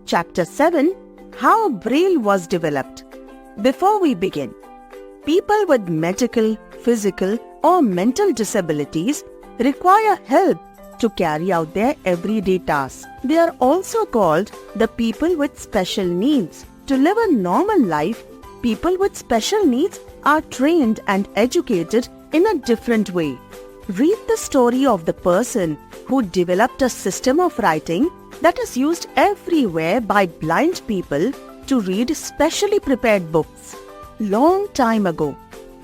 Chapter 7: How Braille was developed. Before we begin, people with medical, physical or mental disabilities require help to carry out their everyday tasks. They are also called the people with special needs. To live a normal life, people with special needs are trained and educated in a different way. Read the story of the person who developed a system of writing that is used everywhere by blind people to read specially prepared books. Long time ago,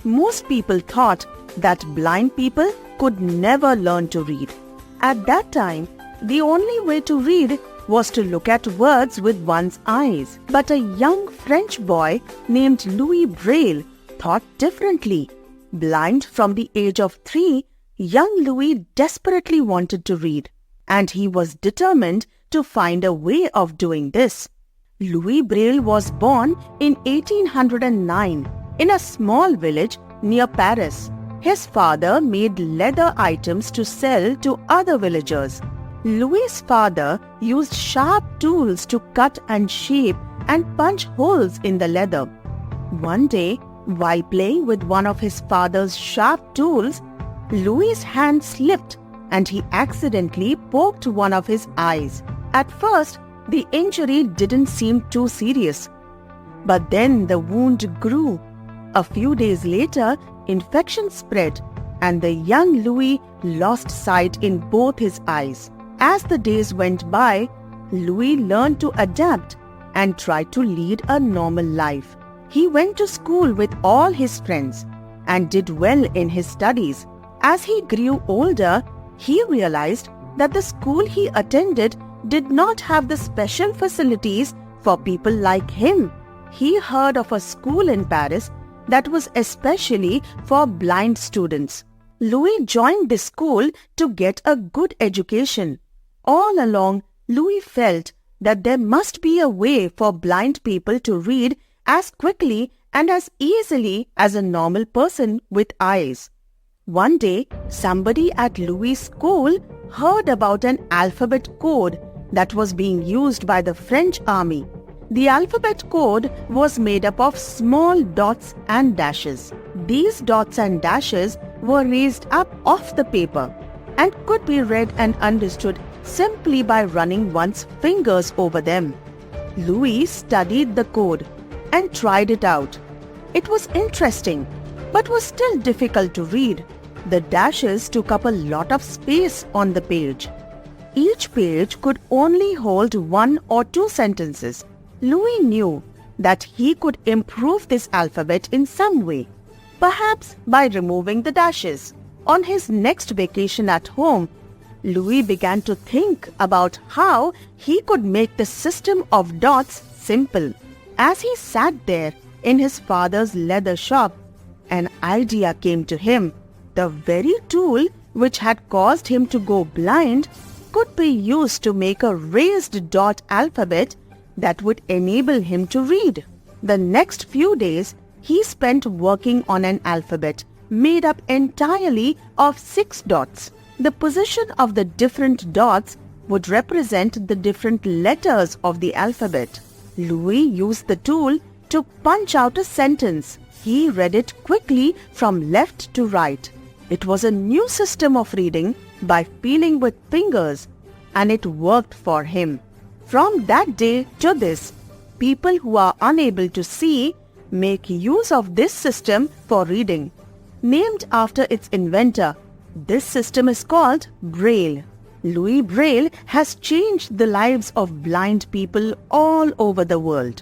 most people thought that blind people could never learn to read. At that time, the only way to read was to look at words with one's eyes. But a young French boy named Louis Braille thought differently. Blind from the age of 3, young Louis desperately wanted to read, and he was determined to find a way of doing this. Louis Braille was born in 1809 in a small village near Paris. His father made leather items to sell to other villagers. Louis's father used sharp tools to cut and shape and punch holes in the leather. One day, while playing with one of his father's sharp tools, Louis's hand slipped and he accidentally poked one of his eyes. At first, the injury didn't seem too serious. But then the wound grew. A few days later, infection spread and the young Louis lost sight in both his eyes. As the days went by, Louis learned to adapt and tried to lead a normal life. He went to school with all his friends and did well in his studies. As he grew older, he realized that the school he attended did not have the special facilities for people like him. He heard of a school in Paris that was especially for blind students. Louis joined this school to get a good education. All along, Louis felt that there must be a way for blind people to read as quickly and as easily as a normal person with eyes. One day, somebody at Louis' school heard about an alphabet code that was being used by the French army. The alphabet code was made up of small dots and dashes. These dots and dashes were raised up off the paper and could be read and understood simply by running one's fingers over them. Louis studied the code and tried it out. It was interesting, but was still difficult to read. The dashes took up a lot of space on the page. Each page could only hold 1 or 2 sentences. Louis knew that he could improve this alphabet in some way, perhaps by removing the dashes. On his next vacation at home, Louis began to think about how he could make the system of dots simple. As he sat there in his father's leather shop, an idea came to him. The very tool which had caused him to go blind could be used to make a raised dot alphabet that would enable him to read. The next few days, he spent working on an alphabet made up entirely of 6 dots. The position of the different dots would represent the different letters of the alphabet. Louis used the tool to punch out a sentence. He read it quickly from left to right. It was a new system of reading by feeling with fingers, and it worked for him. From that day to this, people who are unable to see make use of this system for reading. Named after its inventor, this system is called Braille. Louis Braille has changed the lives of blind people all over the world.